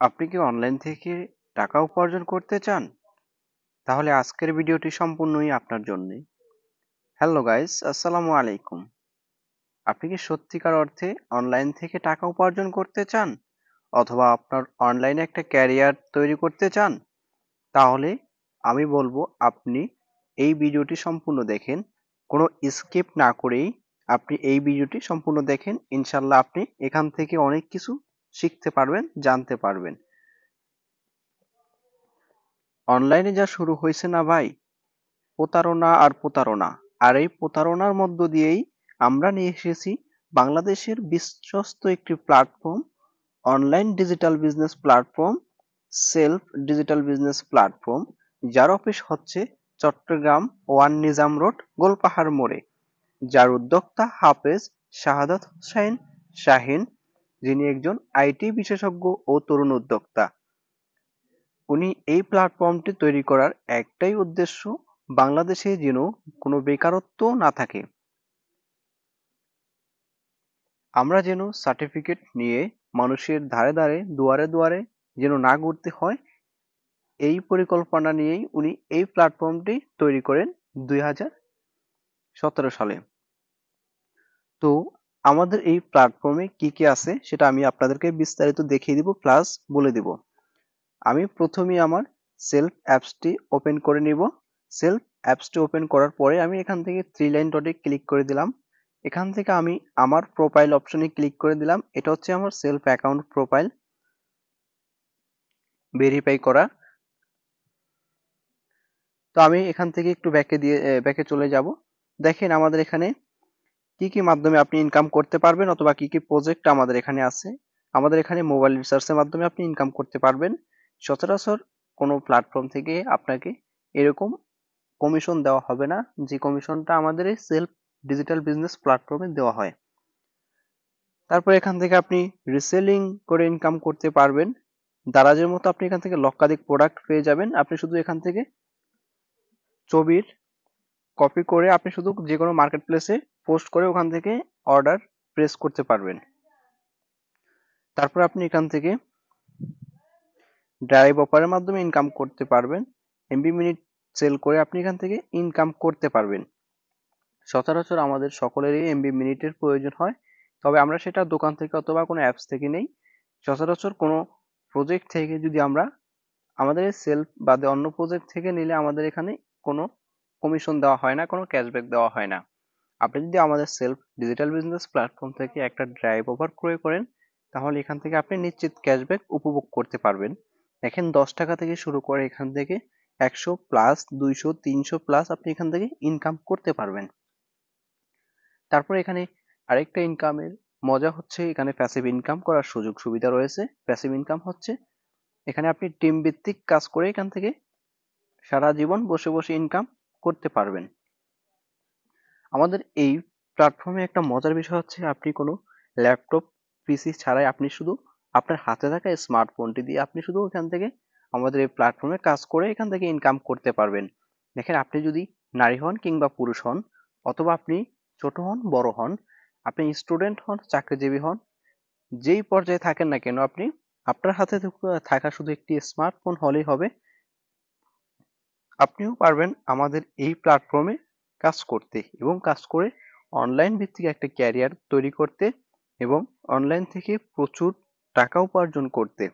আপনি কি অনলাইন থেকে টাকা উপার্জন করতে চান? তাহলে আজকের ভিডিওটি সম্পূর্ণই আপনার জন্যে। হ্যালো গাইস, আসসালামু আলাইকুম। আপনি কি সত্যিকার অর্থে অনলাইন থেকে টাকা উপার্জন করতে চান? অথবা আপনার অনলাইনে একটা ক্যারিয়ার তৈরি করতে চান? তাহলে আমি বলবো আপনি এই ভিডিওটি সম্পূর্ণ দেখেন। কোনো স্কিপ না করেই আপনি এই ভিডিওটি সম্পূর্ণ দেখেন। ইনশাল্লাহ আপনি এখান থেকে অনেক কিছু শিখতে পারবেন, জানতে পারবেন। অনলাইনে যা শুরু হয়েছে না ভাই, প্রতারণা আর প্রতারণা। আর এই প্রতারণার মধ্য দিয়েই আমরা নিয়ে এসেছি বাংলাদেশের বিশ্বস্ত একটি platform, online digital business platform, self digital business platform, যার অফিস হচ্ছে চট্টগ্রাম ওয়ান নিজাম রোড, গোলপাহাড় মোড়ে, যার উদ্যোক্তা হাফেজ শাহাদাত হোসাইন শাহিন, যিনি একজন আইটি বিশেষজ্ঞ ও তরুণ উদ্যোক্তা। উনি এই প্ল্যাটফর্মটি তৈরি করার একটাই উদ্দেশ্য, বাংলাদেশে যেন কোনো বেকারত্ব না থাকে। আমরা যেন সার্টিফিকেট নিয়ে মানুষের ধারে ধারে দুয়ারে দুয়ারে যেন না ঘুরতে হয়, এই পরিকল্পনা নিয়েই উনি এই প্ল্যাটফর্মটি তৈরি করেন 2017 সালে। তো আমাদের এই প্ল্যাটফর্মে কি কি আছে সেটা আমি আপনাদেরকে বিস্তারিত দেখিয়ে দিব প্লাস বলে দিব। আমি প্রথমেই আমার সেলফ অ্যাপসটি ওপেন করে নিব। সেলফ অ্যাপসটি ওপেন করার পরে আমি এখান থেকে থ্রি লাইন ডটে ক্লিক করে দিলাম। এখান থেকে আমি আমার প্রোফাইল অপশনে ক্লিক করে দিলাম। এটা হচ্ছে আমার সেলফ অ্যাকাউন্ট প্রোফাইল ভেরিফাই করা। তো আমি এখান থেকে একটু ব্যাকে চলে যাব। দেখেন আমাদের এখানে কি কি মাধ্যমে আপনি ইনকাম করতে পারবেন অথবা কি কি প্রজেক্ট আমাদের এখানে আছে। আমাদের এখানে মোবাইল রিসার্চের মাধ্যমে আপনি ইনকাম করতে পারবেন। সচরাচর কোনো প্ল্যাটফর্ম থেকে আপনাকে এরকম কমিশন দেওয়া হবে না, যে কমিশনটা আমাদের এই সেলফ ডিজিটাল বিজনেস প্ল্যাটফর্মে দেওয়া হয়। তারপর এখান থেকে আপনি রিসেলিং করে ইনকাম করতে পারবেন। দারাজের মতো আপনি এখান থেকে লক্ষাধিক প্রোডাক্ট পেয়ে যাবেন। আপনি শুধু এখান থেকে ছবির কপি করে আপনি শুধু যে কোনো মার্কেট প্লেসে পোস্ট করে ওখান থেকে অর্ডার প্রেস করতে পারবেন। তারপর আপনি এখান থেকে ড্রাইভ অফারের মাধ্যমে ইনকাম করতে পারবেন। এমবি মিনিট সেল করে আপনি এখান থেকে ইনকাম করতে পারবেন। সচরাচর আমাদের সকলেরই এমবি মিনিটের প্রয়োজন হয়, তবে আমরা সেটা দোকান থেকে অথবা কোনো অ্যাপস থেকে নেই। সচরাচর কোনো প্রজেক্ট থেকে যদি আমরা আমাদের সেলফ বাদে অন্য প্রজেক্ট থেকে নিলে আমাদের এখানে কোনো কমিশন দেওয়া হয় না, কোনো ক্যাশব্যাক দেওয়া হয় না। আপনি যদি আমাদের সেলফ ডিজিটাল বিজনেস প্ল্যাটফর্ম থেকে একটা ড্রাইভ ওভার ক্রয় করেন, তাহলে এখান থেকে আপনি নিশ্চিত ক্যাশব্যাক উপভোগ করতে পারবেন। দেখেন 10 টাকা থেকে শুরু করে এখান থেকে 100 প্লাস 200 300 প্লাস আপনি এখান থেকে ইনকাম করতে পারবেন। তারপর এখানে আরেকটা ইনকামের মজা হচ্ছে, এখানে প্যাসিভ ইনকাম করার সুযোগ সুবিধা রয়েছে। প্যাসিভ ইনকাম হচ্ছে এখানে আপনি টিম ভিত্তিক কাজ করে এখান থেকে সারা জীবন বসে বসে ইনকাম করতে পারবেন। আমাদের এই প্ল্যাটফর্মে একটা মজার বিষয় হচ্ছে আপনি কোনো ল্যাপটপ পিসি ছাড়াই আপনি শুধু আপনার হাতে থাকা স্মার্টফোনটি দিয়ে আপনি শুধু এখান থেকে আমাদের এই প্ল্যাটফর্মে কাজ করে এখান থেকে ইনকাম করতে পারবেন। দেখেন আপনি যদি নারী হন কিংবা পুরুষ হন, অথবা আপনি ছোট হন বড় হন, আপনি স্টুডেন্ট হন চাকরিজীবী হন, যেই পর্যায়ে থাকেন না কেন, আপনি আপনার হাতে থাকা শুধু একটি স্মার্টফোন হলেই হবে, আপনিও পারবেন আমাদের এই প্ল্যাটফর্মে কাজ করতে এবং কাজ করে অনলাইন ভিত্তিক একটা ক্যারিয়ার তৈরি করতে এবং অনলাইন থেকে প্রচুর টাকা উপার্জন করতে।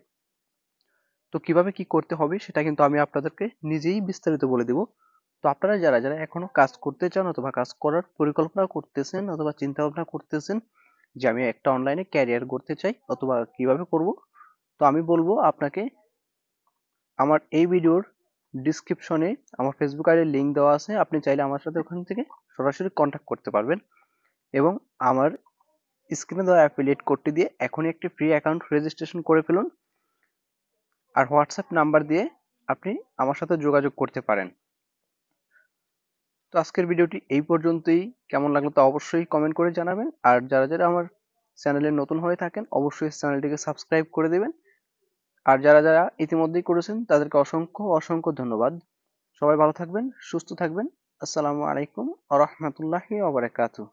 তো কিভাবে কি করতে হবে সেটা কিন্তু আমি আপনাদেরকে নিজেই বিস্তারিত বলে দেব। তো আপনারা যারা যারা এখনো কাজ করতে চান অথবা কাজ করার পরিকল্পনা করতেছেন অথবা চিন্তা ভাবনা করতেছেন যে আমি একটা অনলাইনে ক্যারিয়ার করতে চাই অথবা কিভাবে করব, তো আমি বলবো আপনাকে আমার এই ভিডিওর ডিসক্রিপশনে আমার ফেসবুক আইডির লিঙ্ক দেওয়া আছে। আপনি চাইলে আমার সাথে ওখান থেকে সরাসরি কন্ট্যাক্ট করতে পারবেন এবং আমার স্ক্রিনে দেওয়া অ্যাফিলিয়েট কোডটি দিয়ে এখনই একটি ফ্রি অ্যাকাউন্ট রেজিস্ট্রেশন করে ফেলুন। আর হোয়াটসঅ্যাপ নাম্বার দিয়ে আপনি আমার সাথে যোগাযোগ করতে পারেন। তো আজকের ভিডিওটি এই পর্যন্তই। কেমন লাগলো তা অবশ্যই কমেন্ট করে জানাবেন। আর যারা যারা আমার চ্যানেলে নতুন হয়ে থাকেন অবশ্যই চ্যানেলটিকে সাবস্ক্রাইব করে দেবেন। আর যারা যারা ইতিমধ্যেই করেছেন তাদেরকে অসংখ্য অসংখ্য ধন্যবাদ। সবাই ভালো থাকবেন, সুস্থ থাকবেন। আসসালামু আলাইকুম ওয়া রাহমাতুল্লাহি ওয়া বারাকাতুহু।